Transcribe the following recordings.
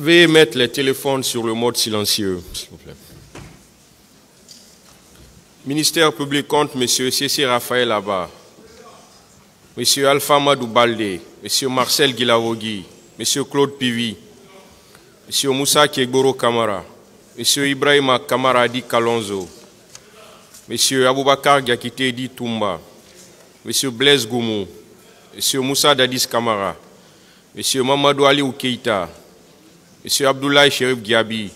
Veuillez mettre les téléphones sur le mode silencieux, s'il vous plaît. Ministère public compte M. C.C. Raphaël Abba, M. Alpha Madou Baldé, M. Marcel Guilavogui, M. Claude Pivi, M. Moussa Kegboro Kamara, M. Ibrahima Kamara Di Kalonzo, M. Aboubakar Gakite Di Toumba, M. Blaise Goumou, M. Moussa Dadis Kamara, M. Mamadou Ali Oukeita, M. Abdoulaye Cherif Giabi,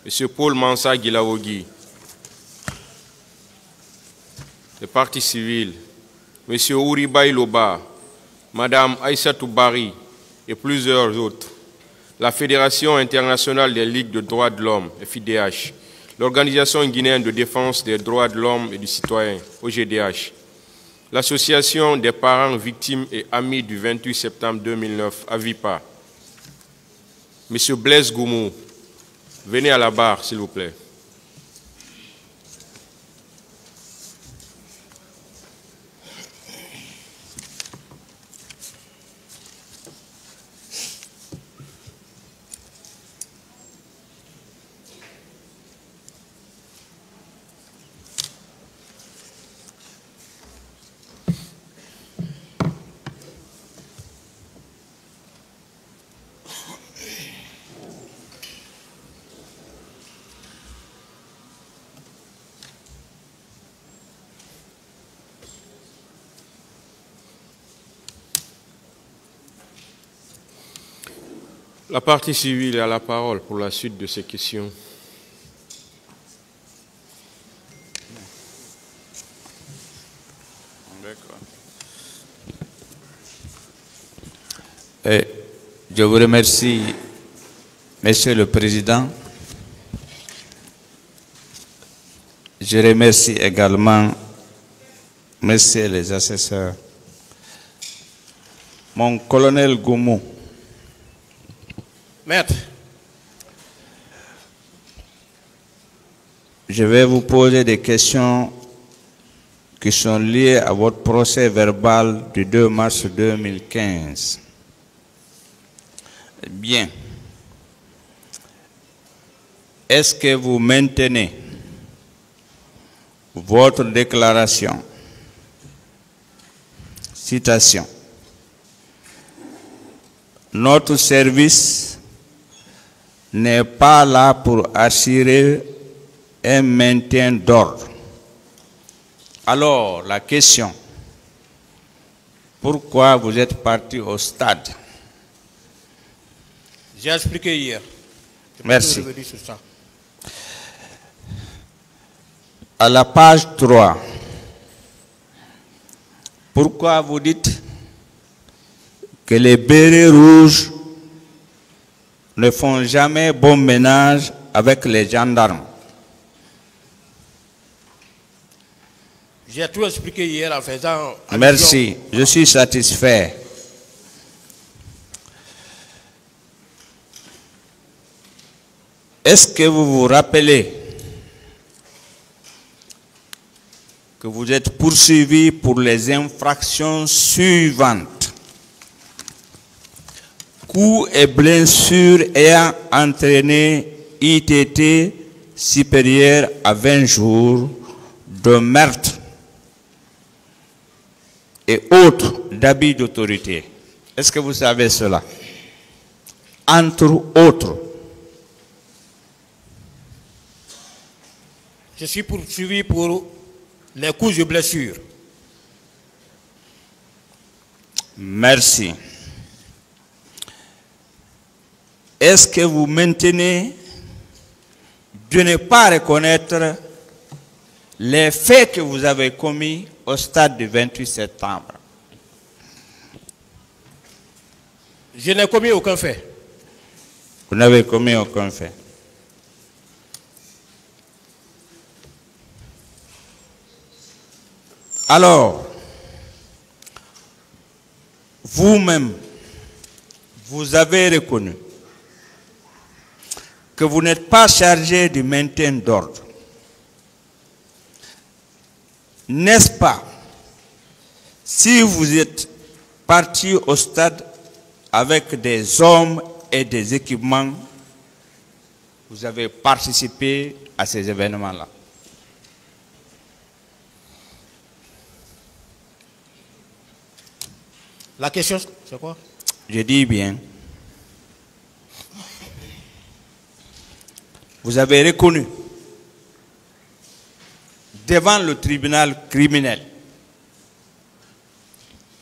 M. Paul Mansa Guilavogui, les partis civils, M. Ouriba Iloba, Mme Aïssatou Bari et plusieurs autres, la Fédération internationale des ligues de droits de l'homme, FIDH, l'Organisation guinéenne de défense des droits de l'homme et du citoyen, OGDH, l'Association des parents victimes et amis du 28 septembre 2009, AVIPA, M. Blaise Goumou, venez à la barre, s'il vous plaît. La partie civile a la parole pour la suite de ces questions. Je vous remercie, Monsieur le Président. Je remercie également Messieurs les assesseurs. Mon colonel Goumou. Maître. Je vais vous poser des questions qui sont liées à votre procès verbal du 2 mars 2015. Bien. Est-ce que vous maintenez votre déclaration? Citation. Notre service n'est pas là pour assurer un maintien d'ordre. Alors, la question, pourquoi vous êtes parti au stade? J'ai expliqué hier. Merci. À la page 3, pourquoi vous dites que les bérets rouges ne font jamais bon ménage avec les gendarmes? J'ai tout expliqué hier en faisant... Merci, je suis satisfait. Est-ce que vous vous rappelez que vous êtes poursuivi pour les infractions suivantes? Coups et blessures ayant entraîné ITT supérieur à 20 jours de meurtre et autres d'abus d'autorité. Est-ce que vous savez cela? Entre autres. Je suis poursuivi pour les coups et blessures. Merci. Est-ce que vous maintenez de ne pas reconnaître les faits que vous avez commis au stade du 28 septembre? Je n'ai commis aucun fait. Vous n'avez commis aucun fait. Alors, vous-même, vous avez reconnu que vous n'êtes pas chargé du maintien d'ordre. N'est-ce pas? Si vous êtes parti au stade avec des hommes et des équipements vous avez participé à ces événements-là? La question, c'est quoi? Je dis bien, vous avez reconnu devant le tribunal criminel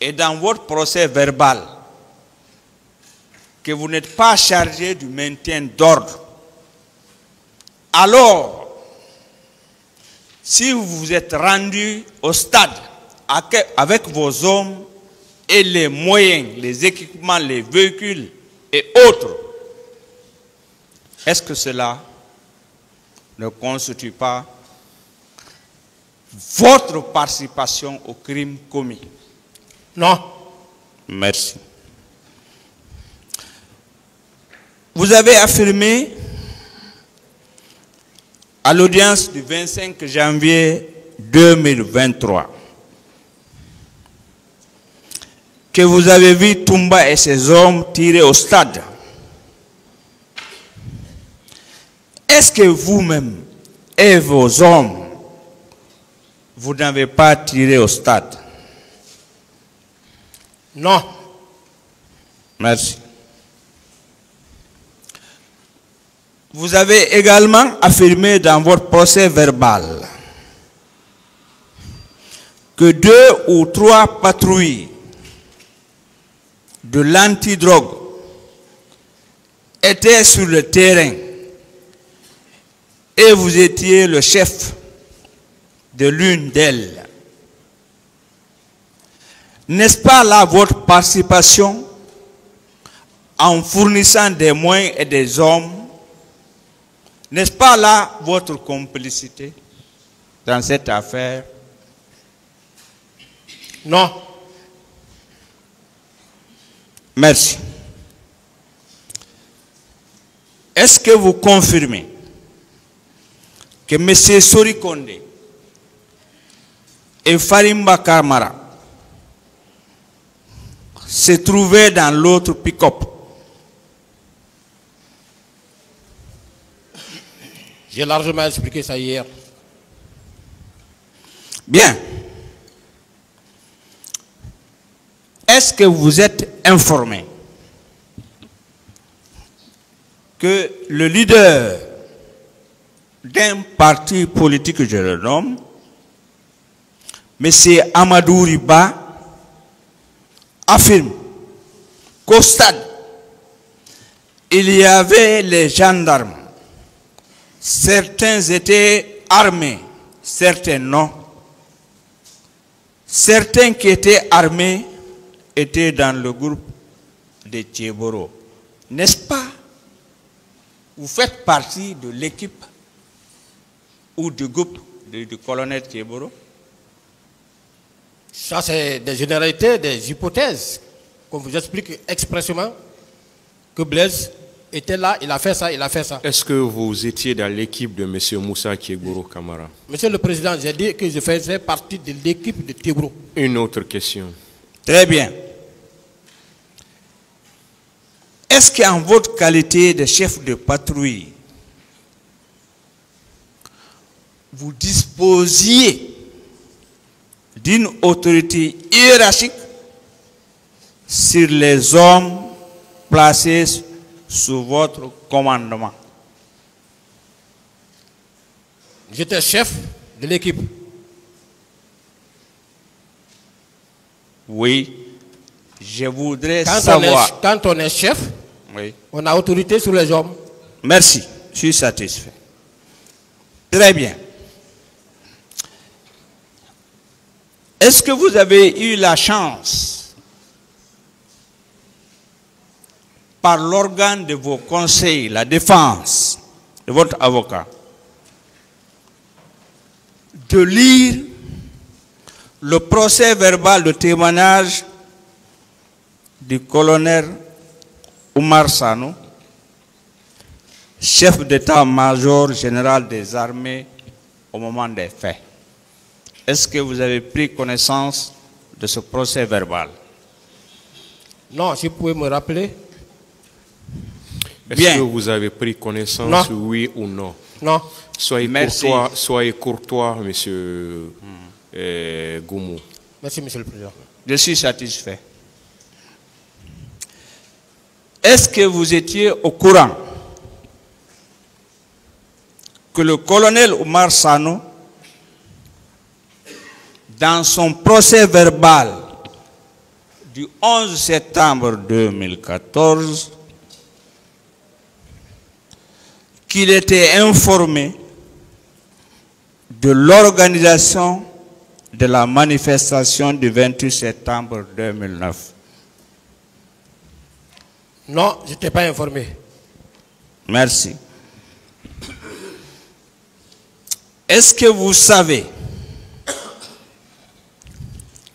et dans votre procès verbal que vous n'êtes pas chargé du maintien d'ordre. Alors, si vous vous êtes rendu au stade avec vos hommes et les moyens, les équipements, les véhicules et autres, est-ce que cela ne constitue pas votre participation au crime commis? Non. Merci. Vous avez affirmé à l'audience du 25 janvier 2023 que vous avez vu Toumba et ses hommes tirer au stade. Est-ce que vous-même et vos hommes, vous n'avez pas tiré au stade? Non. Merci. Vous avez également affirmé dans votre procès verbal que 2 ou 3 patrouilles de l'antidrogue étaient sur le terrain et vous étiez le chef de l'une d'elles. N'est-ce pas là votre participation en fournissant des moyens et des hommes? N'est-ce pas là votre complicité dans cette affaire? Non. Merci. Est-ce que vous confirmez que M. Sori Kondé et Farimba Kamara se trouvaient dans l'autre pick-up? J'ai largement expliqué ça hier. Bien. Est-ce que vous êtes informé que le leader d'un parti politique, je le nomme, M. Amadou Riba, affirme qu'au stade, il y avait les gendarmes. Certains étaient armés, certains non. Certains qui étaient armés étaient dans le groupe de Tchéboro. N'est-ce pas? Vous faites partie de l'équipe ou du groupe du colonel Tchéboro? Ça, c'est des généralités, des hypothèses. Qu'on vous explique expressément que Blaise était là, il a fait ça, il a fait ça. Est-ce que vous étiez dans l'équipe de M. Moussa Kégourou Kamara? Monsieur le Président, j'ai dit que je faisais partie de l'équipe de Tchéboro. Une autre question. Très bien. Est-ce qu'en votre qualité de chef de patrouille, vous disposiez d'une autorité hiérarchique sur les hommes placés sous votre commandement? J'étais chef de l'équipe. Oui, je voudrais savoir. Quand on est chef, oui, on a autorité sur les hommes. Merci, je suis satisfait. Très bien. Est-ce que vous avez eu la chance, par l'organe de vos conseils, la défense de votre avocat, de lire le procès verbal de témoignage du colonel Oumar Sanou, chef d'état-major général des armées au moment des faits? Est-ce que vous avez pris connaissance de ce procès verbal? Non, si vous pouvez me rappeler. Est-ce que vous avez pris connaissance, oui ou non? Non. Soyez courtois, monsieur Goumou. Merci, monsieur le président. Je suis satisfait. Est-ce que vous étiez au courant que le colonel Oumar Sano, dans son procès verbal du 11 septembre 2014, qu'il était informé de l'organisation de la manifestation du 28 septembre 2009? Non, je n'étais pas informé. Merci. Est-ce que vous savez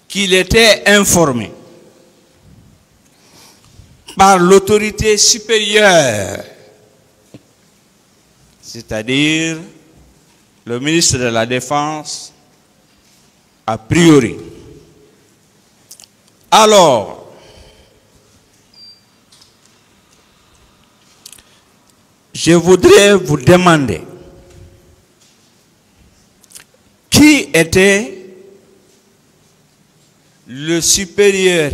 qu'il était informé par l'autorité supérieure, c'est-à-dire le ministre de la Défense, a priori? Alors, je voudrais vous demander qui était le supérieur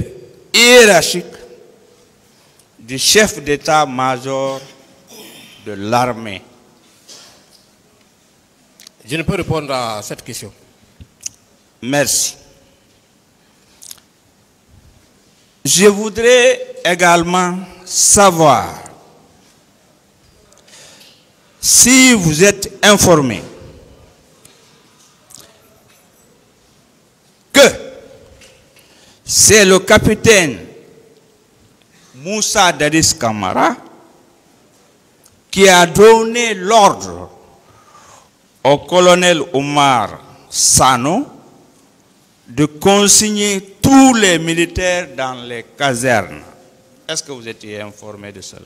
hiérarchique du chef d'état-major de l'armée? Je ne peux répondre à cette question. Merci. Je voudrais également savoir si vous êtes informé que c'est le capitaine Moussa Dadis Kamara qui a donné l'ordre au colonel Oumar Sano de consigner tous les militaires dans les casernes. Est-ce que vous étiez informé de cela?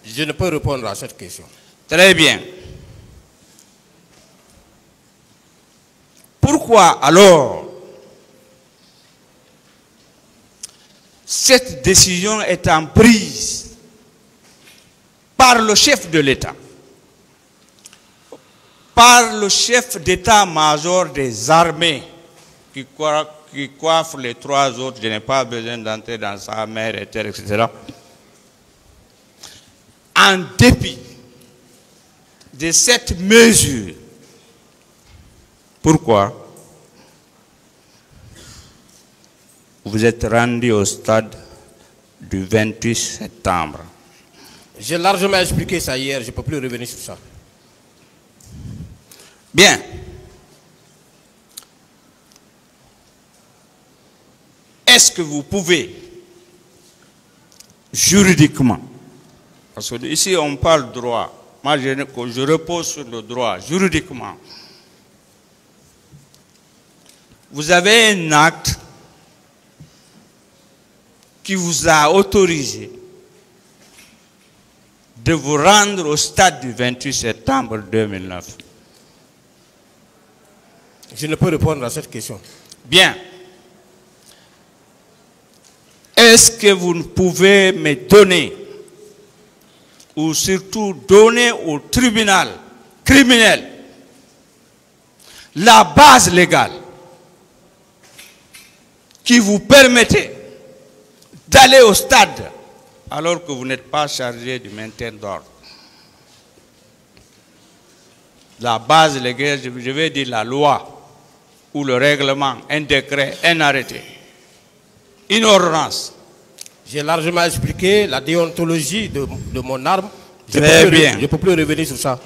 Je ne peux répondre à cette question. Très bien. Pourquoi alors cette décision étant prise par le chef de l'État, par le chef d'état-major des armées qui coiffe les trois autres, je n'ai pas besoin d'entrer dans sa mère et terre, etc., en dépit de cette mesure? Pourquoi vous êtes rendu au stade du 28 septembre? J'ai largement expliqué ça hier, je ne peux plus revenir sur ça. Bien. Est-ce que vous pouvez, juridiquement, parce que ici on parle droit, moi je repose sur le droit, juridiquement, vous avez un acte qui vous a autorisé de vous rendre au stade du 28 septembre 2009? Je ne peux répondre à cette question. Bien. Est-ce que vous pouvez me donner, ou surtout donner au tribunal criminel, la base légale qui vous permettait d'aller au stade alors que vous n'êtes pas chargé du maintien d'ordre? La base légale, je vais dire la loi, ou le règlement, un décret, un arrêté, une ordonnance. J'ai largement expliqué la déontologie de mon arme. Très bien. Je ne peux plus revenir sur ça.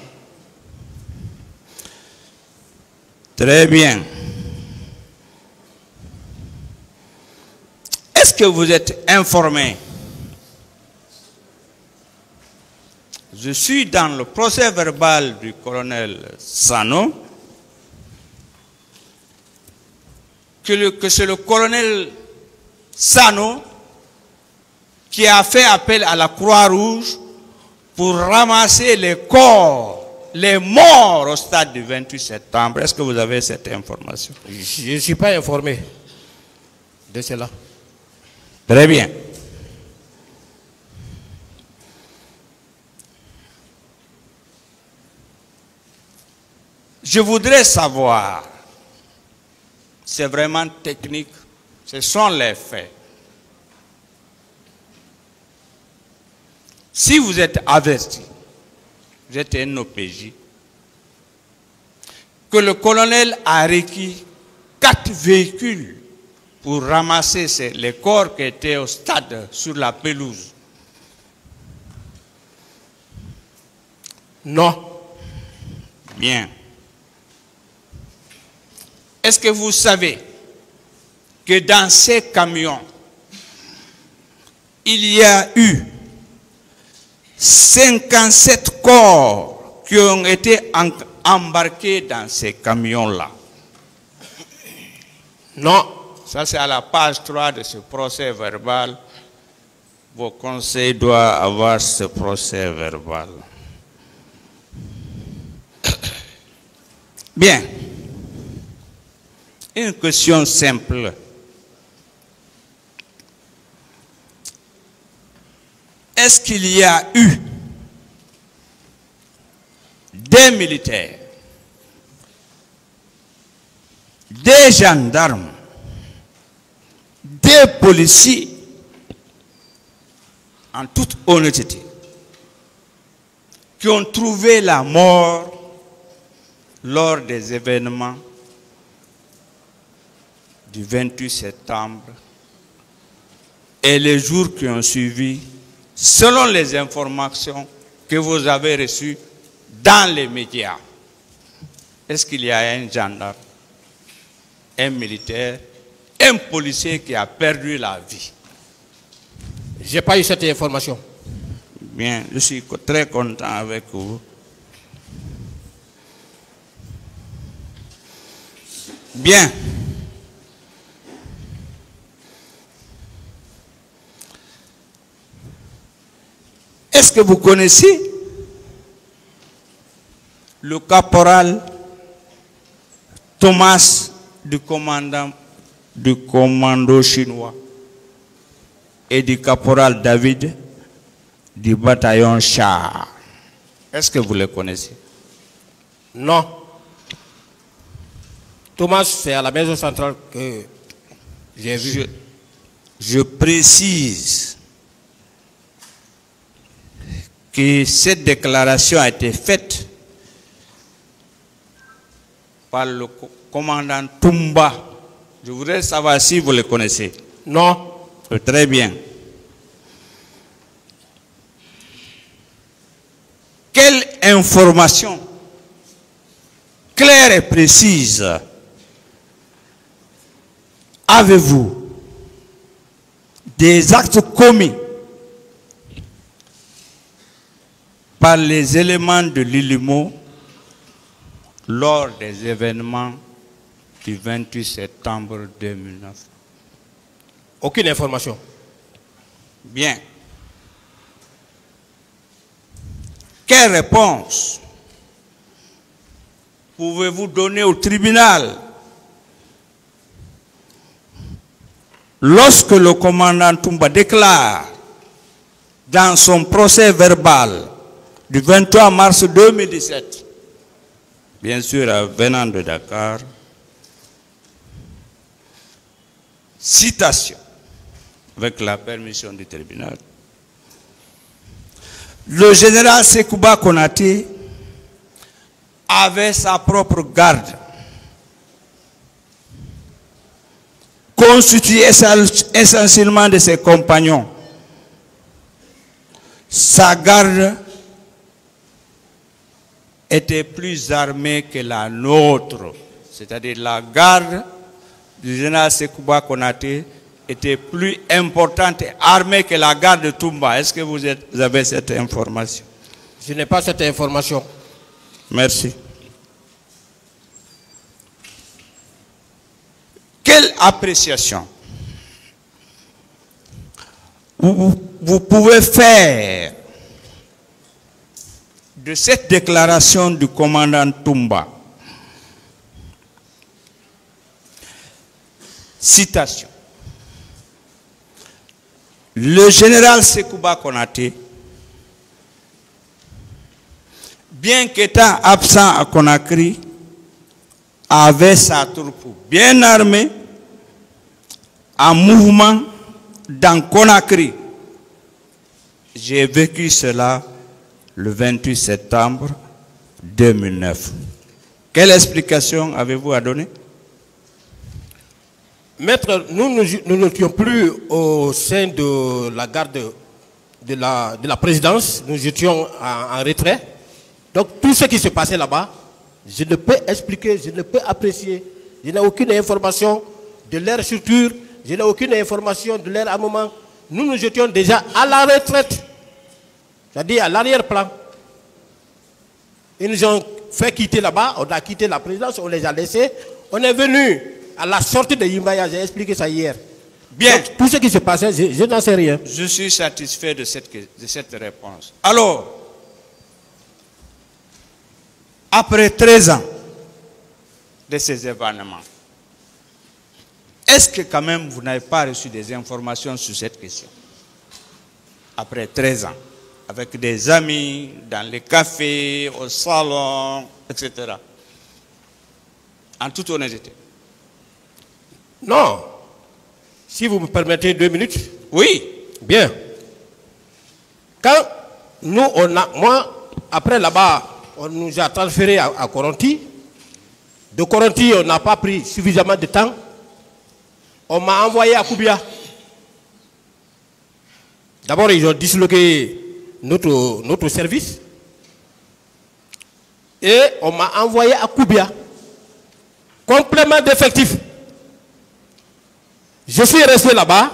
Très bien. Est-ce que vous êtes informé? Je suis dans le procès verbal du colonel Sano, que c'est le colonel Sano qui a fait appel à la Croix-Rouge pour ramasser les corps, les morts au stade du 28 septembre. Est-ce que vous avez cette information? Je ne suis pas informé de cela. Très bien. Je voudrais savoir, c'est vraiment technique, ce sont les faits. Si vous êtes averti, vous êtes un OPJ, que le colonel a requis 4 véhicules pour ramasser les corps qui étaient au stade sur la pelouse. Non. Bien. Est-ce que vous savez que dans ces camions, il y a eu 57 corps qui ont été embarqués dans ces camions-là? Non. Ça, c'est à la page 3 de ce procès verbal. Vos conseils doivent avoir ce procès verbal. Bien. Une question simple. Est-ce qu'il y a eu des militaires, des gendarmes, des policiers, en toute honnêteté, qui ont trouvé la mort lors des événements du 28 septembre et les jours qui ont suivi, selon les informations que vous avez reçues dans les médias? Est-ce qu'il y a un gendarme, un militaire, un policier qui a perdu la vie? Je n'ai pas eu cette information. Bien, je suis très content avec vous. Bien. Est-ce que vous connaissez le caporal Thomas du commando chinois et du caporal David du bataillon char? Est-ce que vous les connaissez? Non. Thomas, c'est à la maison centrale que j'ai vu. Je précise que cette déclaration a été faite par le commandant Toumba. Je voudrais savoir si vous le connaissez. Non. Très bien. Quelle information claire et précise avez-vous des actes commis par les éléments de l'ILIMO lors des événements du 28 septembre 2009? Aucune information. Bien. Quelle réponse pouvez-vous donner au tribunal lorsque le commandant Toumba déclare dans son procès verbal du 23 mars 2017, bien sûr venant de Dakar, citation, avec la permission du tribunal: le général Sekouba Konaté avait sa propre garde, constituée essentiellement de ses compagnons. Sa garde était plus armée que la nôtre, c'est-à-dire la garde du général Sekouba Konaté était plus importante et armée que la garde de Toumba. Est-ce que vous avez cette information? Je n'ai pas cette information. Merci. Quelle appréciation vous pouvez faire de cette déclaration du commandant Toumba? Citation: le général Sekouba Konaté, bien qu'étant absent à Conakry, avait sa troupe bien armée en mouvement dans Conakry. J'ai vécu cela le 28 septembre 2009. Quelle explication avez-vous à donner? Maître, nous n'étions plus au sein de la garde de la présidence, nous étions en retrait. Donc tout ce qui se passait là-bas, je ne peux expliquer, je ne peux apprécier. Je n'ai aucune information de leur structure, je n'ai aucune information de leur armement. Nous étions déjà à la retraite, c'est-à-dire à l'arrière-plan. Ils nous ont fait quitter là-bas, on a quitté la présidence, on les a laissés. On est venu à la sortie de Yimbaya, j'ai expliqué ça hier. Bien. Donc, tout ce qui se passait, je n'en sais rien. Je suis satisfait de cette réponse. Alors, après 13 ans de ces événements, est-ce que quand même vous n'avez pas reçu des informations sur cette question? Après 13 ans, avec des amis, dans les cafés, au salon, etc. En toute honnêteté. Non. Si vous me permettez 2 minutes. Oui. Bien. Quand nous, moi, après là-bas, on nous a transférés à Koronti. De Koronti, on n'a pas pris suffisamment de temps. On m'a envoyé à Koubia. D'abord, ils ont disloqué notre service. Et on m'a envoyé à Koubia. Complément d'effectif. Je suis resté là-bas.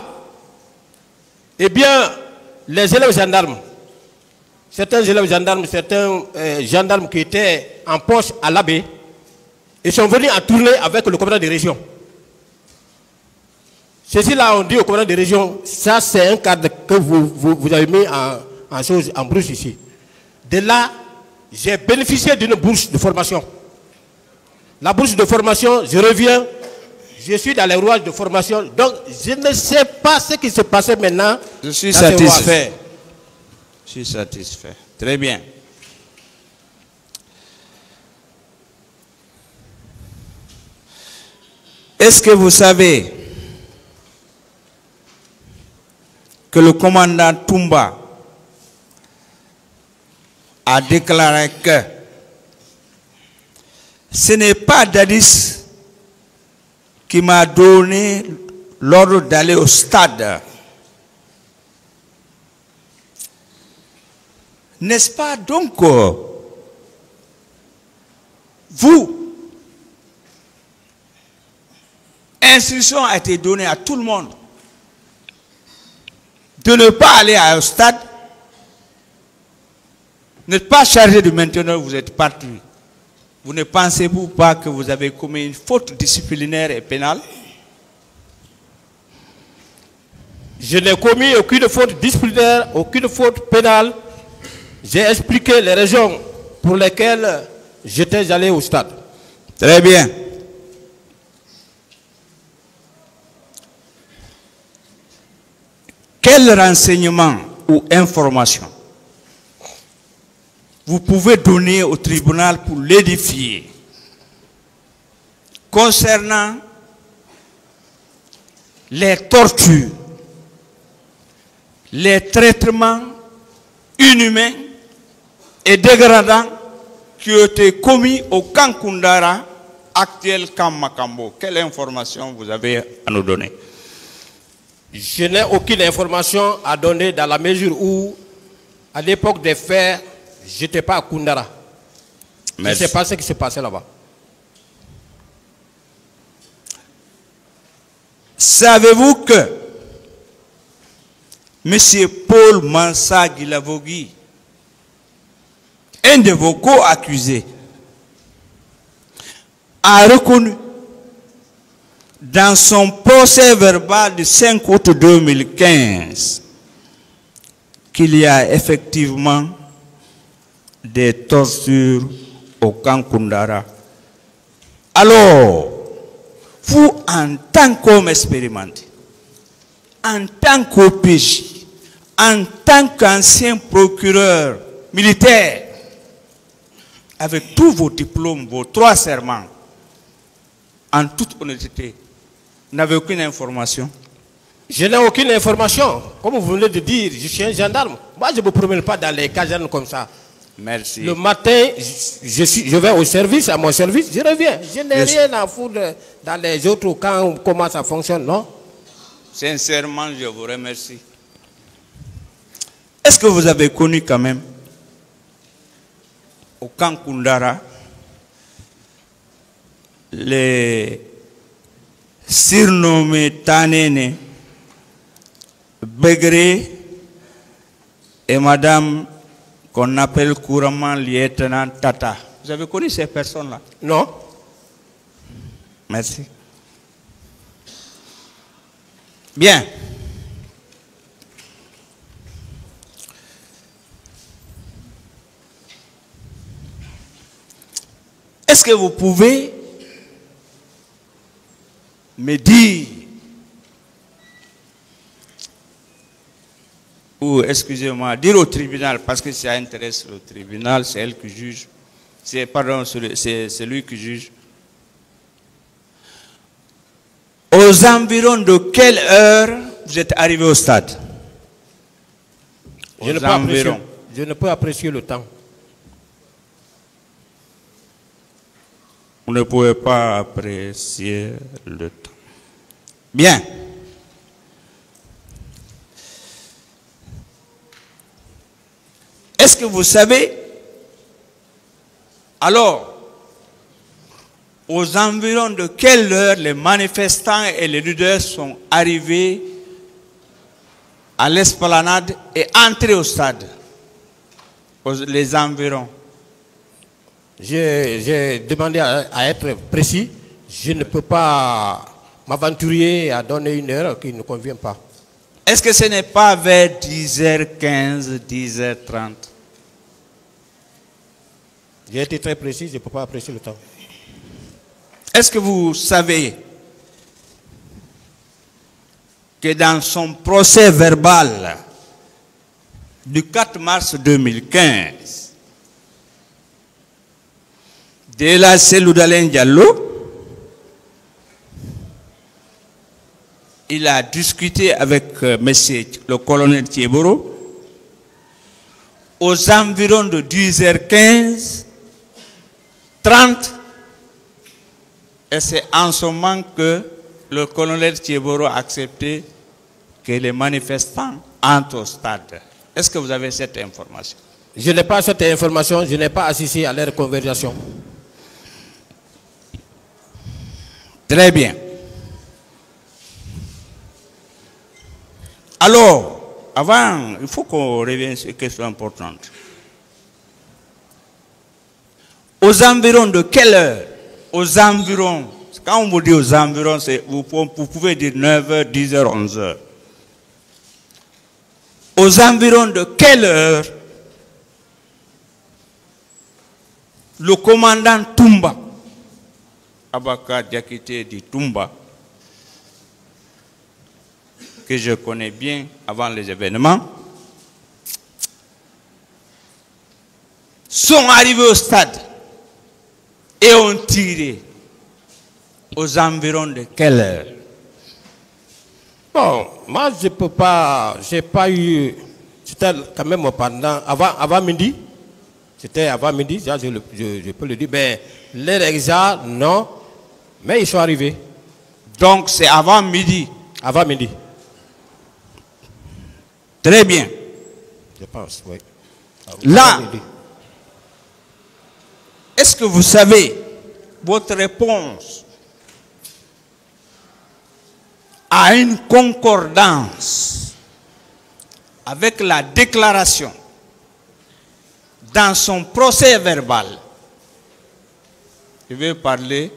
Eh bien, les élèves gendarmes, certains élèves gendarmes, certains gendarmes qui étaient en poste à l'abbé, ils sont venus en tournée avec le commandant de région. Ceci-là, on dit au commandant de région, ça c'est un cadre que vous avez mis en brousse ici. De là, j'ai bénéficié d'une bourse de formation. La bourse de formation, je reviens, je suis dans les rouages de formation, donc je ne sais pas ce qui se passait maintenant. Je suis satisfait. Je suis satisfait. Très bien. Est-ce que vous savez que le commandant Toumba a déclaré que ce n'est pas Dadis qui m'a donné l'ordre d'aller au stade. N'est-ce pas donc vous, instruction a été donnée à tout le monde de ne pas aller au stade, n'êtes pas chargé de maintenir, vous êtes parti. Vous ne pensez-vous pas que vous avez commis une faute disciplinaire et pénale? Je n'ai commis aucune faute disciplinaire, aucune faute pénale. J'ai expliqué les raisons pour lesquelles j'étais allé au stade. Très bien. Quel renseignement ou information vous pouvez donner au tribunal pour l'édifier concernant les tortures, les traitements inhumains et dégradants qui ont été commis au camp Koundara, actuel camp Makambo? Quelle information vous avez à nous donner? Je n'ai aucune information à donner dans la mesure où, à l'époque des faits, je n'étais pas à Koundara. Je ne sais pas ce qui se passait là-bas. Savez-vous que M. Paul Mansa Guilavogui, un de vos co-accusés, a reconnu dans son procès verbal du 5 août 2015 qu'il y a effectivement des tortures au camp Koundara. Alors, vous, en tant qu'homme expérimenté, en tant qu'OPJ, en tant qu'ancien procureur militaire, avec tous vos diplômes, vos 3 serments, en toute honnêteté, vous n'avez aucune information? Je n'ai aucune information. Comme vous venez de dire, je suis un gendarme. Moi, je ne me promène pas dans les casernes comme ça. Merci. Le matin, je vais au service, à mon service, je reviens. Je n'ai rien à foutre dans les autres camps, comment ça fonctionne, non? Sincèrement, je vous remercie. Est-ce que vous avez connu quand même, au camp Koundara, les surnommés Tanene, Begré et madame qu'on appelle couramment lieutenant Tata? Vous avez connu ces personnes-là? Non. Merci. Bien. Est-ce que vous pouvez me dire, ou excusez-moi, dire au tribunal, parce que ça intéresse le tribunal, c'est elle qui juge, c'est lui qui juge, aux environs de quelle heure vous êtes arrivé au stade? Je ne peux apprécier le temps. Vous ne pouvez pas apprécier le temps. Bien. Est-ce que vous savez, alors, aux environs de quelle heure les manifestants et les leaders sont arrivés à l'esplanade et entrés au stade? Les environs. J'ai demandé à être précis. Je ne peux pas m'aventurer à donner une heure qui ne convient pas. Est-ce que ce n'est pas vers 10h15, 10h30? J'ai été très précis, je ne peux pas apprécier le temps. Est-ce que vous savez que dans son procès verbal du 4 mars 2015, Dela Seloudalen Diallo, il a discuté avec monsieur le colonel Thieboro aux environs de 10h15, 30, et c'est en ce moment que le colonel Thieboro a accepté que les manifestants entrent au stade. Est-ce que vous avez cette information? Je n'ai pas cette information, je n'ai pas assisté à leur conversation. Très bien. Alors, avant, il faut qu'on revienne sur une question importante. Aux environs de quelle heure? Aux environs, quand on vous dit aux environs, vous pouvez dire 9h, 10h, 11h. Aux environs de quelle heure le commandant Toumba, Abaka Diakité dit Toumba, que je connais bien avant les événements, sont arrivés au stade et ont tiré aux environs de quelle heure? Bon, moi je peux pas, j'ai pas eu, c'était quand même pendant, avant midi, c'était avant midi, ça, je peux le dire, mais l'heure exacte, non, mais ils sont arrivés. Donc c'est avant midi? Avant midi. Très bien. Je pense, oui. Là, est-ce que vous savez votre réponse a une concordance avec la déclaration dans son procès verbal? Je vais parler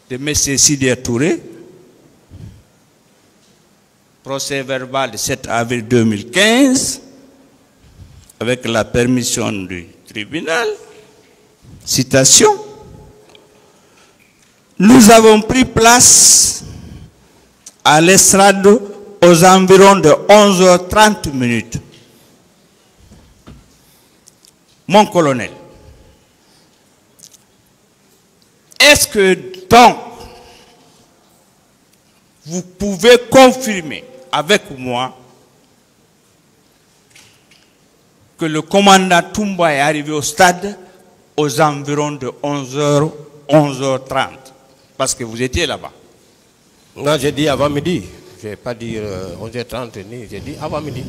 de M. Sidia Touré, procès verbal du 7 avril 2015, avec la permission du tribunal. Citation. Nous avons pris place à l'estrade aux environs de 11h30 minutes. Mon colonel, est-ce que donc vous pouvez confirmer avec moi que le commandant Toumba est arrivé au stade aux environs de 11h, 11h30. Parce que vous étiez là-bas. Non, j'ai dit avant midi. Je n'ai pas dit 11h30, j'ai dit avant midi.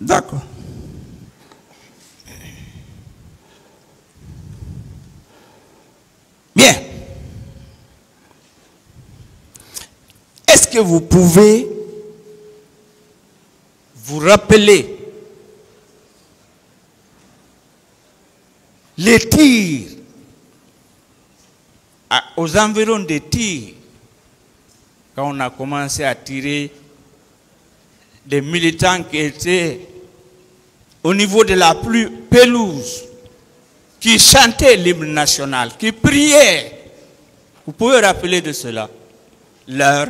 D'accord. Bien. Est-ce que vous pouvez vous rappeler les tirs aux environs des tirs quand on a commencé à tirer des militants qui étaient au niveau de la pelouse, qui chantaient l'hymne national, qui priaient. Vous pouvez rappeler de cela l'heure?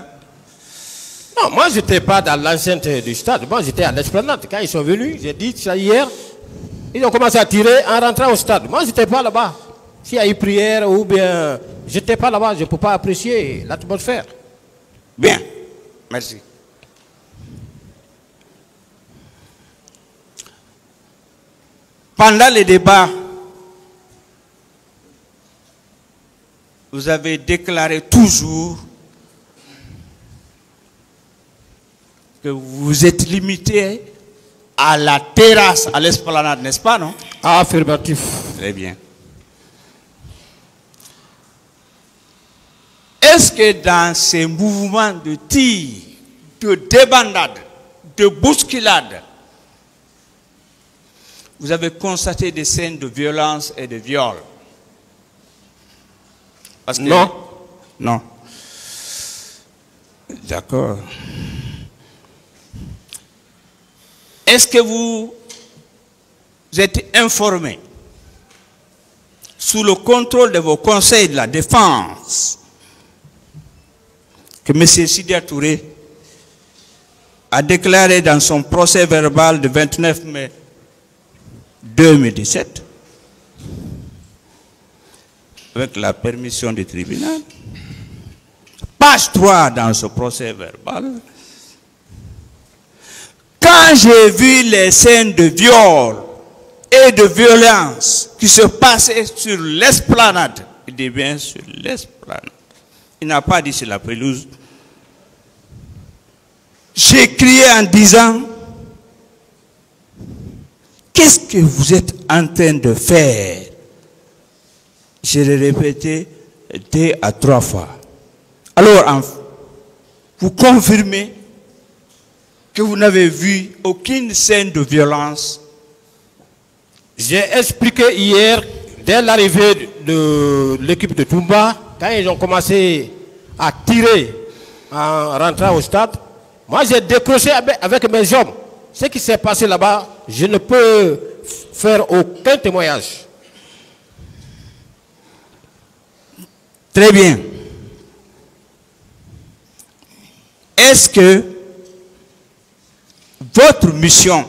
Non, moi je n'étais pas dans l'enceinte du stade, moi j'étais à l'esplanade. Quand ils sont venus, j'ai dit ça hier, ils ont commencé à tirer en rentrant au stade. Moi je n'étais pas là-bas. S'il y a eu prière ou bien, je n'étais pas là-bas, je ne peux pas apprécier l'atmosphère. Bien, merci. Pendant les débats, vous avez déclaré toujours que vous êtes limité à la terrasse, à l'esplanade, n'est-ce pas, non? Affirmatif. Très bien. Est-ce que dans ces mouvements de tir, de débandade, de bousculade, vous avez constaté des scènes de violence et de viol? Parce que non. Non. D'accord. Est-ce que vous êtes informé, sous le contrôle de vos conseils de la défense, que M. Sidia Touré a déclaré dans son procès verbal du 29 mai 2017, avec la permission du tribunal, page 3 dans ce procès verbal, quand j'ai vu les scènes de viol et de violence qui se passaient sur l'esplanade, il dit bien sur l'esplanade, il n'a pas dit sur la pelouse, j'ai crié en disant, qu'est-ce que vous êtes en train de faire? Je l'ai répété 2 à 3 fois. Alors, vous confirmez que vous n'avez vu aucune scène de violence? J'ai expliqué hier, dès l'arrivée de l'équipe de Toumba, quand ils ont commencé à tirer en rentrant au stade, moi j'ai décroché avec mes hommes. Ce qui s'est passé là-bas, je ne peux faire aucun témoignage. Très bien. Est-ce que votre mission,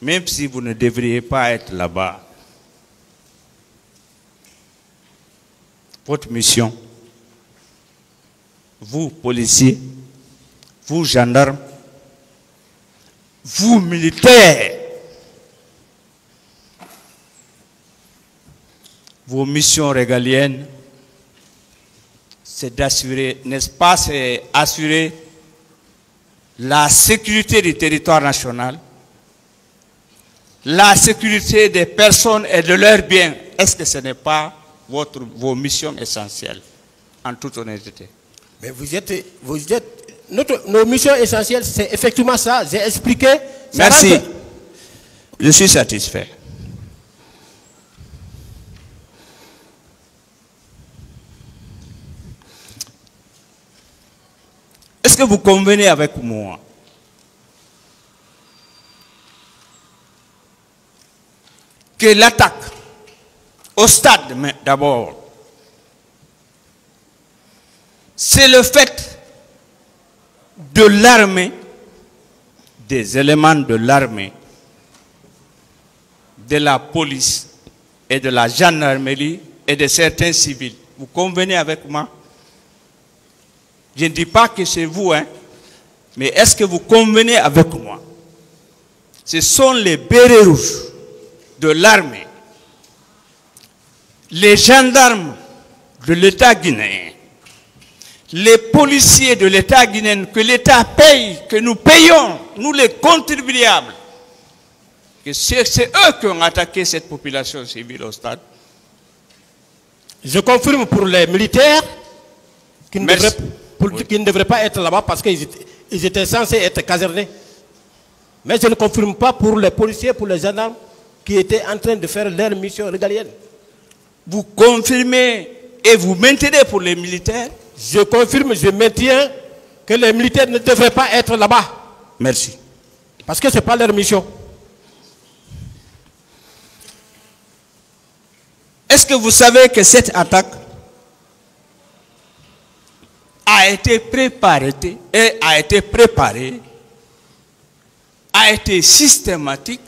même si vous ne devriez pas être là-bas, votre mission, vous policiers, vous gendarmes, vous militaires, vos missions régaliennes, c'est d'assurer, n'est-ce pas, c'est assurer la sécurité du territoire national, la sécurité des personnes et de leurs biens. Est-ce que ce n'est pas vos missions essentielles, en toute honnêteté? Mais nos missions essentielles, c'est effectivement ça. J'ai expliqué. Merci. Je suis satisfait. Est-ce que vous convenez avec moi que l'attaque au stade, d'abord, c'est le fait de l'armée, des éléments de l'armée, de la police et de la gendarmerie et de certains civils Vous convenez avec moi? Je ne dis pas que c'est vous, hein, mais est-ce que vous convenez avec moi? Ce sont les bérets rouges de l'armée, les gendarmes de l'État guinéen, les policiers de l'État guinéen que l'État paye, que nous payons, nous les contribuables, que c'est eux qui ont attaqué cette population civile au stade. Je confirme pour les militaires qui ne, Merci. qui ne devraient pas être là-bas parce qu'ils étaient censés être casernés. Mais je ne confirme pas pour les policiers, pour les gendarmes qui étaient en train de faire leur mission régalienne. Vous confirmez et vous maintenez pour les militaires? Je confirme, je maintiens que les militaires ne devraient pas être là-bas. Merci. Parce que ce n'est pas leur mission. Est-ce que vous savez que cette attaque a été préparée, a été systématique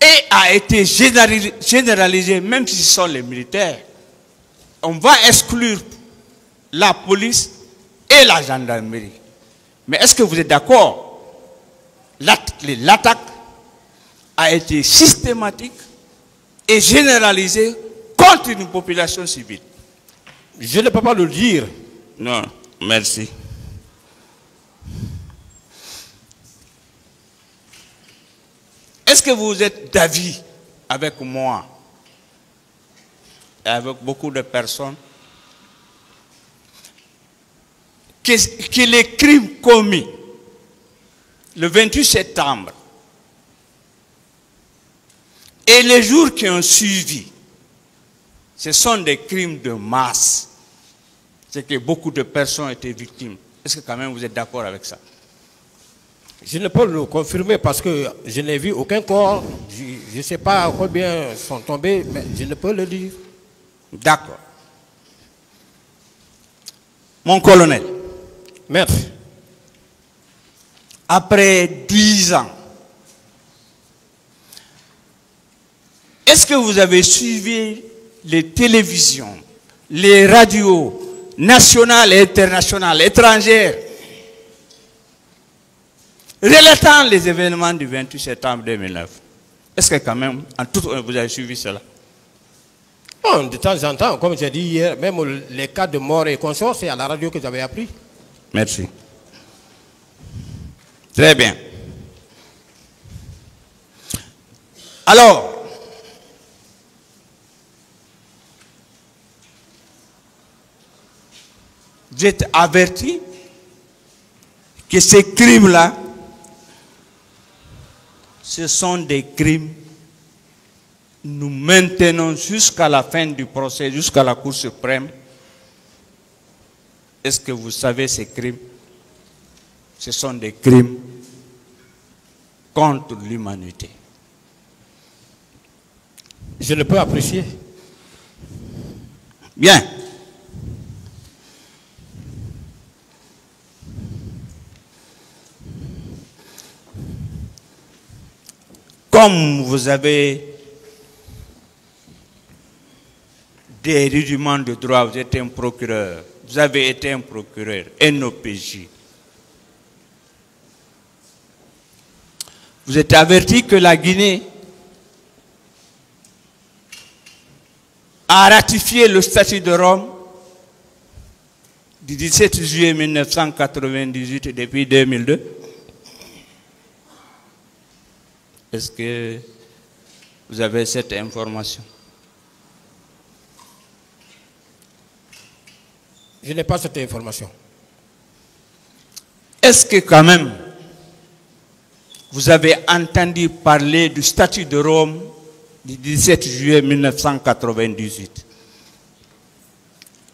et a été généralisée, même si ce sont les militaires? On va exclure la police et la gendarmerie. Mais est-ce que vous êtes d'accord? L'attaque a été systématique et généralisée contre une population civile. Je ne peux pas le dire. Non, merci. Est-ce que vous êtes d'avis avec moi et avec beaucoup de personnes que les crimes commis le 28 septembre et les jours qui ont suivi, ce sont des crimes de masse? C'est que beaucoup de personnes étaient victimes. Est-ce que quand même vous êtes d'accord avec ça? Je ne peux le confirmer parce que je n'ai vu aucun corps. Je ne sais pas combien sont tombés, mais je ne peux le dire. D'accord. Mon colonel, Merci. après 10 ans, est-ce que vous avez suivi les télévisions, les radios nationales et internationales, étrangères, relatant les événements du 28 septembre 2009? Est-ce que quand même, en tout, vous avez suivi cela? Bon, de temps en temps, comme j'ai dit hier, même les cas de mort et consorts, c'est à la radio que j'avais appris. Merci. Très bien. Alors, vous êtes averti que ces crimes-là, ce sont des crimes. Nous maintenons jusqu'à la fin du procès, jusqu'à la Cour suprême. Est-ce que vous savez ces crimes? Ce sont des crimes contre l'humanité. Je ne peux apprécier. Bien. Comme vous avez des rudiments de droit, vous êtes un procureur, vous avez été un procureur, un OPJ. Vous êtes averti que la Guinée a ratifié le statut de Rome du 17 juillet 1998 depuis 2002. Est-ce que vous avez cette information? Je n'ai pas cette information. Est-ce que quand même vous avez entendu parler du statut de Rome du 17 juillet 1998?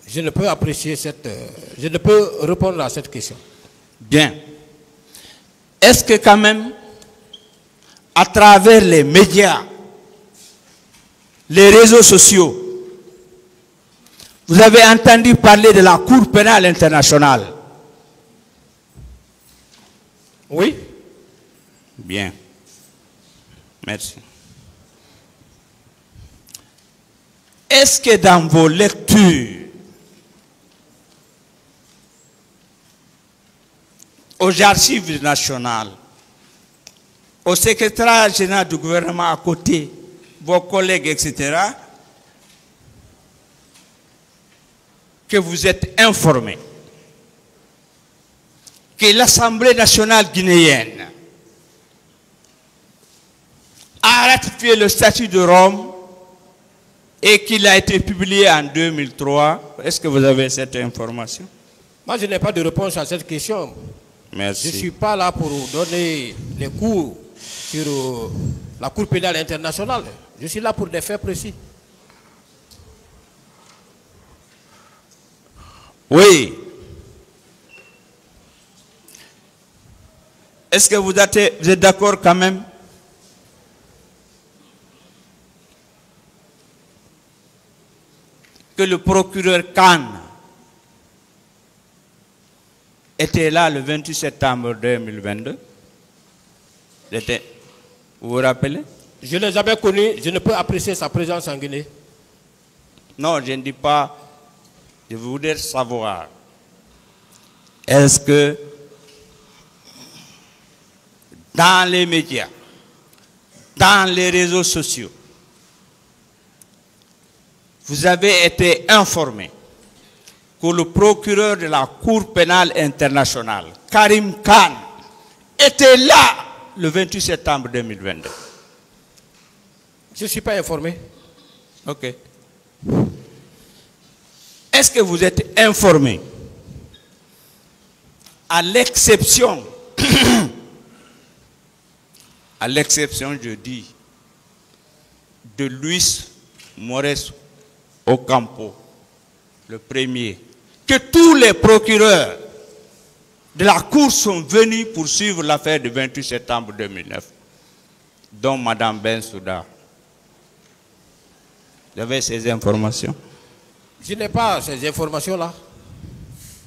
Je ne peux apprécier cette... je ne peux répondre à cette question. Bien. Est-ce que quand même, à travers les médias, les réseaux sociaux, vous avez entendu parler de la Cour pénale internationale? Oui. Bien. Merci. est-ce que dans vos lectures, aux archives nationales, au secrétariat général du gouvernement à côté, vos collègues, etc., que vous êtes informés que l'Assemblée nationale guinéenne a ratifié le statut de Rome et qu'il a été publié en 2003. Est-ce que vous avez cette information? Moi, je n'ai pas de réponse à cette question. Merci. Je ne suis pas là pour donner des cours sur la Cour pénale internationale. Je suis là pour des faits précis. Oui. Est-ce que vous êtes d'accord quand même? Que le procureur Khan était là le 28 septembre 2022? Vous vous rappelez? Je ne l'ai jamais connu, je ne peux apprécier sa présence en Guinée. Non, je ne dis pas. Je voudrais savoir. Est-ce que dans les médias, dans les réseaux sociaux, vous avez été informé que le procureur de la Cour pénale internationale, Karim Khan, était là le 28 septembre 2022? Je ne suis pas informé. Ok. Est-ce que vous êtes informé, à l'exception, je dis, de Luis Mores Ocampo, le premier, que tous les procureurs de la Cour sont venus pour suivre l'affaire du 28 septembre 2009, dont Mme Bensouda? Vous avez ces informations? Je n'ai pas ces informations-là.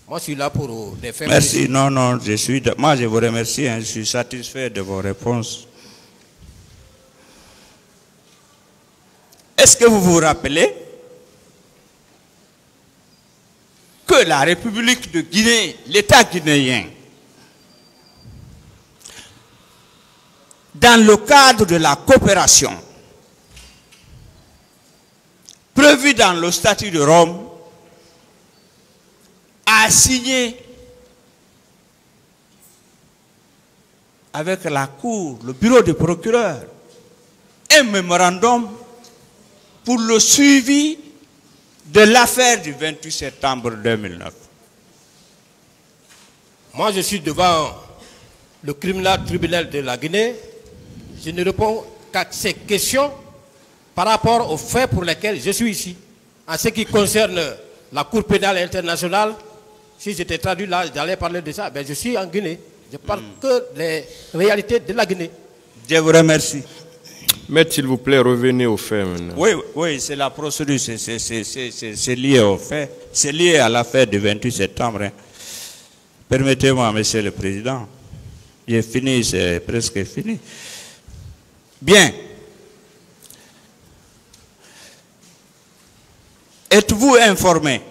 Moi, je suis là pour des faits. Merci. précis. Non, moi, je vous remercie. Je suis satisfait de vos réponses. Est-ce que vous vous rappelez que la République de Guinée, l'État guinéen, dans le cadre de la coopération prévue dans le statut de Rome, a signé avec la Cour, le bureau du procureur, un mémorandum pour le suivi de l'affaire du 28 septembre 2009. Moi, je suis devant le tribunal de la Guinée. Je ne réponds qu'à ces questions par rapport aux faits pour lesquels je suis ici. En ce qui concerne la Cour pénale internationale, si j'étais traduit là, j'allais parler de ça. Ben, je suis en Guinée. Je parle que des réalités de la Guinée. Je vous remercie. Maître, s'il vous plaît, revenez aux faits maintenant. Oui, c'est la procédure, c'est lié au fait, c'est lié à l'affaire du 28 septembre. Hein. Permettez-moi, Monsieur le Président, j'ai fini, c'est presque fini. Bien. Êtes-vous informé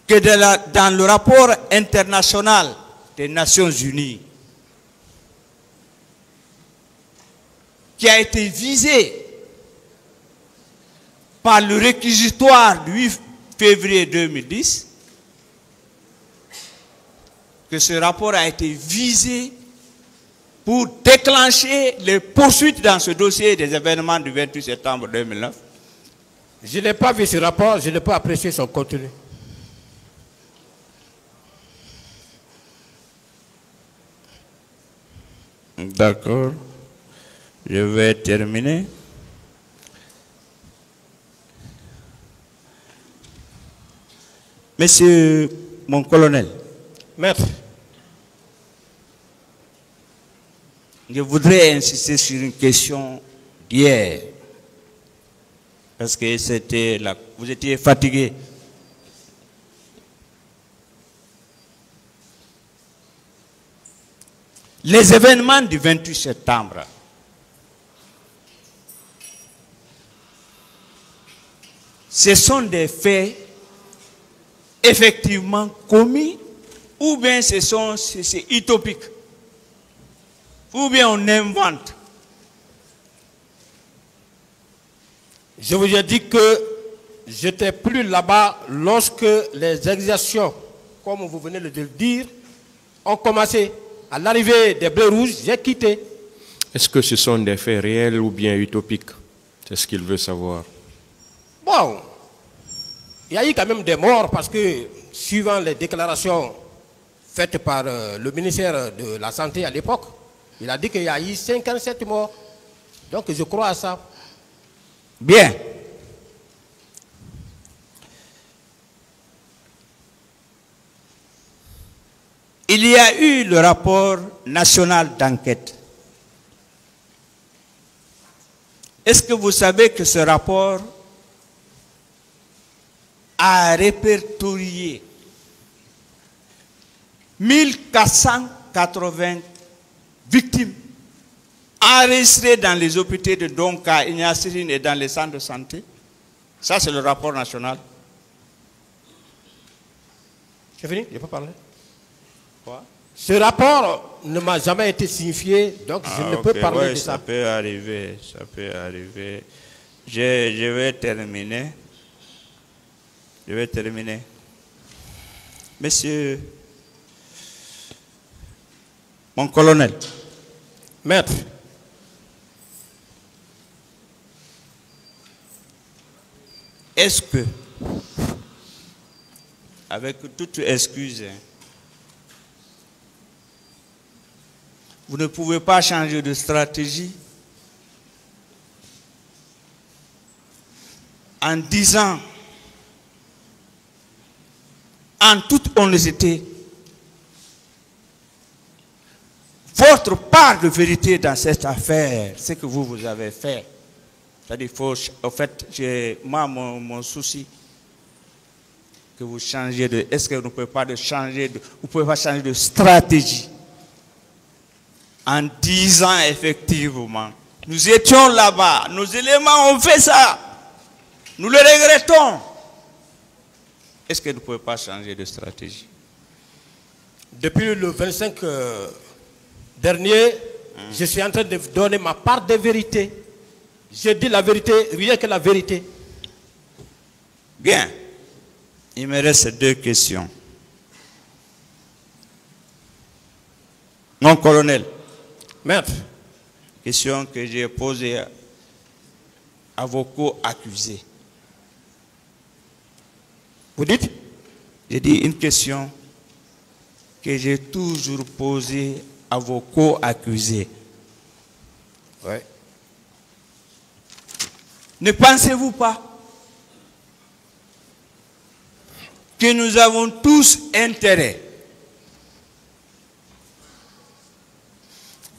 que dans le rapport international des Nations Unies, qui a été visé par le réquisitoire du 8 février 2010, que ce rapport a été visé pour déclencher les poursuites dans ce dossier des événements du 28 septembre 2009? Je n'ai pas vu ce rapport, je n'ai pas apprécié son contenu. D'accord. Je vais terminer. Monsieur mon colonel. Maître. Je voudrais insister sur une question d'hier. Parce que c'était là. Vous étiez fatigué. Les événements du 28 septembre ce sont des faits effectivement commis, ou bien c'est utopique, ou bien on invente. Je vous ai dit que j'étais plus là-bas lorsque les exactions, comme vous venez de le dire, ont commencé. À l'arrivée des Bleus Rouges, j'ai quitté. Est-ce que ce sont des faits réels ou bien utopiques? C'est ce qu'il veut savoir. Bon, il y a eu quand même des morts parce que, suivant les déclarations faites par le ministère de la Santé à l'époque, il a dit qu'il y a eu 57 morts. Donc je crois à ça. Bien. Il y a eu le rapport national d'enquête. Est-ce que vous savez que ce rapport a répertorié 1480 victimes enregistrées dans les hôpitaux de Donka, Ignacerine et dans les centres de santé? Ça, c'est le rapport national. C'est fini? Je n'ai pas parlé. Quoi? Ce rapport ne m'a jamais été signifié, donc je ne peux parler de ça. Ça peut arriver, ça peut arriver. Je vais terminer. Monsieur, mon colonel. Maître. Est-ce que, avec toute excuse, vous ne pouvez pas changer de stratégie en disant, en toute honnêteté, votre part de vérité dans cette affaire, ce que vous avez fait. C'est-à-dire, en fait, mon souci, que vous changez de... Est-ce que vous ne pouvez pas changer de stratégie en disant effectivement, nous étions là-bas, nos éléments ont fait ça, nous le regrettons. Est-ce que vous ne pouvez pas changer de stratégie? Depuis le 25 dernier, je suis en train de donner ma part de vérité. Je dis la vérité, rien que la vérité. Bien. Il me reste 2 questions. Mon colonel. Maître. Question que j'ai posée à vos co-accusés. Vous dites? J'ai dit une question que j'ai toujours posée à vos co-accusés. Oui. Ne pensez-vous pas que nous avons tous intérêt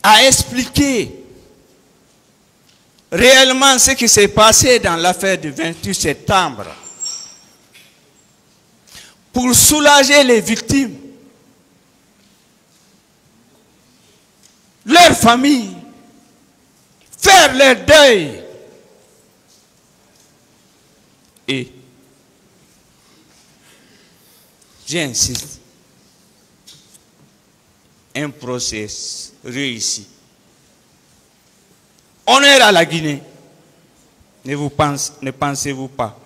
à expliquer réellement ce qui s'est passé dans l'affaire du 28 septembre pour soulager les victimes, leurs familles, faire leur deuil et j'insiste, un procès réussi. Honneur à la Guinée. Ne pensez-vous pas?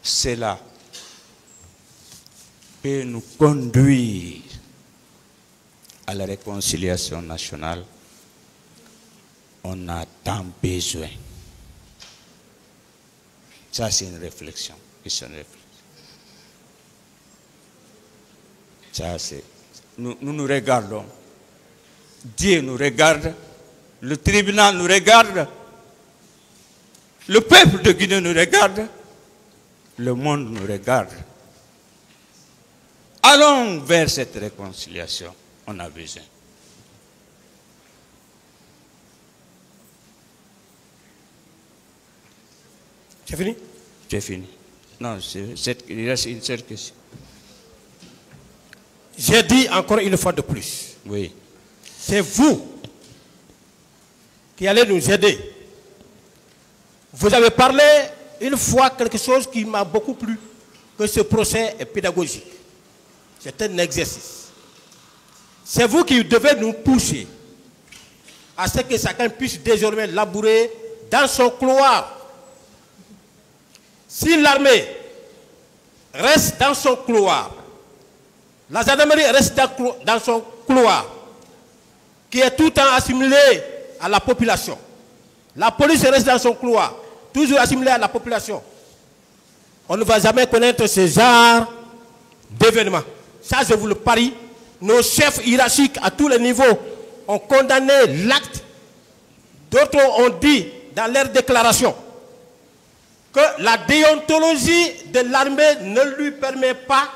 Cela peut nous conduire à la réconciliation nationale. On a tant besoin. Ça, c'est une réflexion. Ça, c'est... Nous nous regardons. Dieu nous regarde. Le tribunal nous regarde. Le peuple de Guinée nous regarde. Le monde nous regarde. Allons vers cette réconciliation. On a besoin. C'est fini? J'ai fini. Non, il reste une seule question. J'ai dit encore une fois de plus. Oui. C'est vous qui allez nous aider Vous avez parlé une fois quelque chose qui m'a beaucoup plu, que ce procès est pédagogique. C'est un exercice. C'est vous qui devez nous pousser à ce que chacun puisse désormais labourer dans son couloir. Si l'armée reste dans son couloir, la gendarmerie reste dans son couloir, qui est tout le temps assimilé à la population, la police reste dans son couloir, toujours assimilé à la population, on ne va jamais connaître ce genre d'événements. Ça, je vous le parie. Nos chefs hiérarchiques à tous les niveaux ont condamné l'acte. D'autres ont dit dans leur déclaration que la déontologie de l'armée ne lui permet pas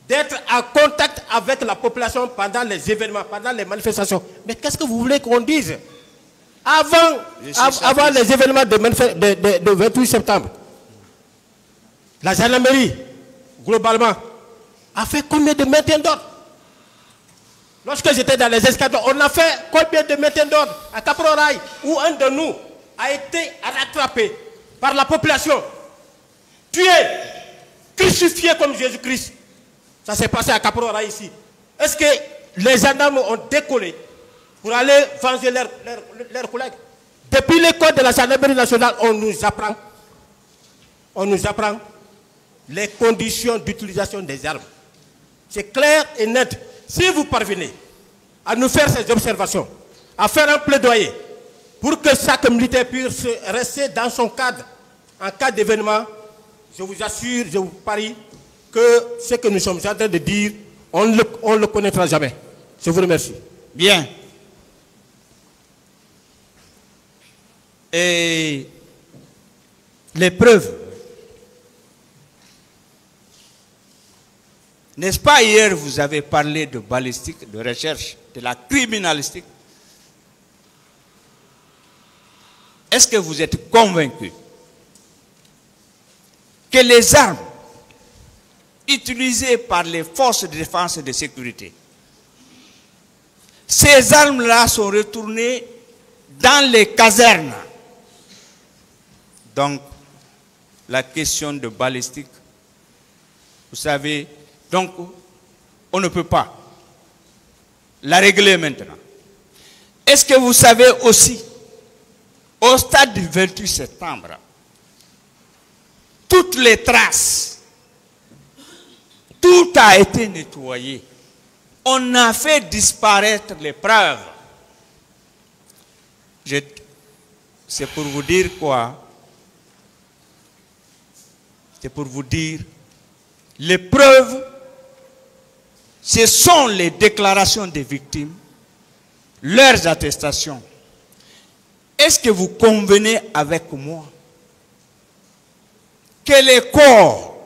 d'être en contact avec la population pendant les événements, pendant les manifestations. Mais qu'est-ce que vous voulez qu'on dise? Avant les événements de 28 septembre, la gendarmerie, globalement, a fait combien de maintien d'ordre? Lorsque j'étais dans les escadrons, on a fait combien de maintien d'ordre à Caporal, où un de nous a été rattrapé par la population, tué, crucifié comme Jésus-Christ. Ça s'est passé à Caporal ici. Est-ce que les gendarmes ont décollé pour aller venger leurs collègues? Depuis l'école de la gendarmerie nationale, on nous apprend les conditions d'utilisation des armes. C'est clair et net. Si vous parvenez à nous faire ces observations, à faire un plaidoyer pour que chaque militaire puisse rester dans son cadre en cas d'événement, je vous assure, je vous parie que ce que nous sommes en train de dire, on ne le connaîtra jamais. Je vous remercie. Bien. Et les preuves. N'est-ce pas, hier, vous avez parlé de balistique, de recherche, de la criminalistique. Est-ce que vous êtes convaincu que les armes utilisées par les forces de défense et de sécurité, ces armes-là sont retournées dans les casernes? Donc, la question de balistique, vous savez, donc, on ne peut pas la régler maintenant. Est-ce que vous savez aussi, au stade du 28 septembre, toutes les traces, tout a été nettoyé. On a fait disparaître les preuves. C'est pour vous dire quoi? C'est pour vous dire, les preuves, ce sont les déclarations des victimes, leurs attestations. Est-ce que vous convenez avec moi que les corps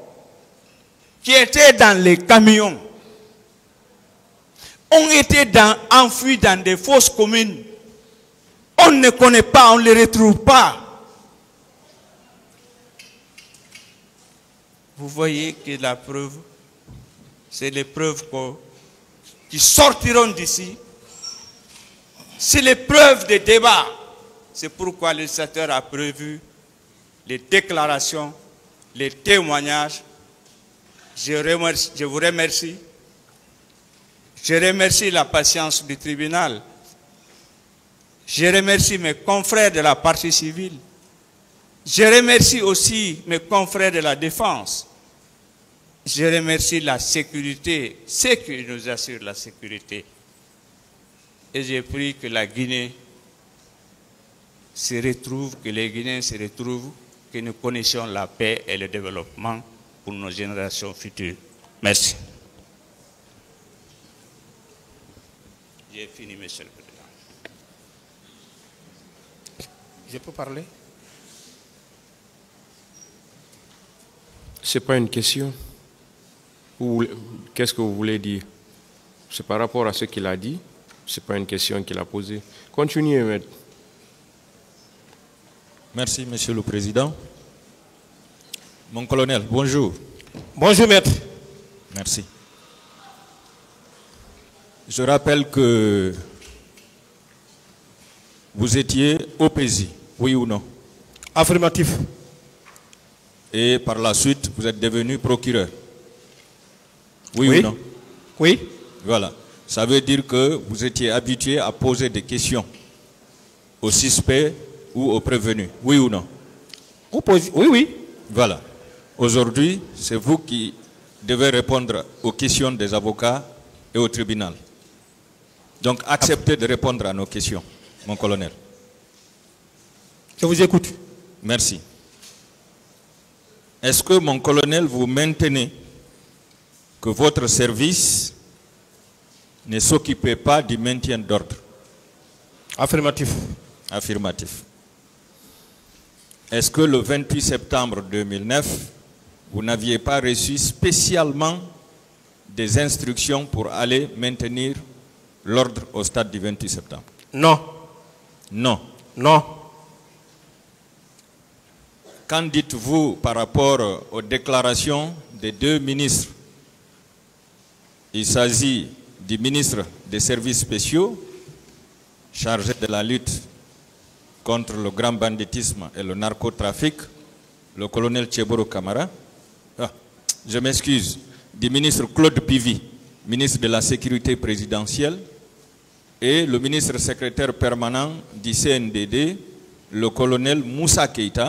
qui étaient dans les camions ont été enfouis dans des fosses communes? On ne connaît pas, on ne les retrouve pas. Vous voyez que la preuve, c'est les preuves qui sortiront d'ici. C'est les preuves des débats. C'est pourquoi le législateur a prévu les déclarations, les témoignages. Je vous remercie. Je remercie la patience du tribunal. Je remercie mes confrères de la partie civile. Je remercie aussi mes confrères de la défense. Je remercie la sécurité, ceux qui nous assurent la sécurité. Et j'ai pris que la Guinée se retrouve, que les Guinéens se retrouvent, que nous connaissions la paix et le développement pour nos générations futures. Merci. J'ai fini, Monsieur le Président. Je peux parler? Ce n'est pas une question. Qu'est-ce que vous voulez dire? C'est par rapport à ce qu'il a dit. Ce n'est pas une question qu'il a posée. Continuez, maître. Merci, Monsieur le Président. Mon colonel, bonjour. Bonjour, maître. Merci. Je rappelle que vous étiez au PESI, oui ou non? Affirmatif. Et par la suite, vous êtes devenu procureur. Oui, Oui. ou non? Oui. Voilà. Ça veut dire que vous étiez habitué à poser des questions aux suspects ou aux prévenus. Oui ou non? Oui, oui. Voilà. Aujourd'hui, c'est vous qui devez répondre aux questions des avocats et au tribunal. Donc, acceptez de répondre à nos questions, mon colonel. Je vous écoute. Merci. Est-ce que, mon colonel, vous maintenez que votre service ne s'occupait pas du maintien d'ordre? Affirmatif. Affirmatif. Est-ce que le 28 septembre 2009, vous n'aviez pas reçu spécialement des instructions pour aller maintenir l'ordre au stade du 28 septembre? Non. Non. Non. Qu'en dites-vous par rapport aux déclarations des deux ministres? Il s'agit du ministre des Services spéciaux, chargé de la lutte contre le grand banditisme et le narcotrafic, le colonel Tcheboro Kamara. Je m'excuse, du ministre Claude Pivy, ministre de la Sécurité présidentielle, et le ministre secrétaire permanent du CNDD, le colonel Moussa Keïta,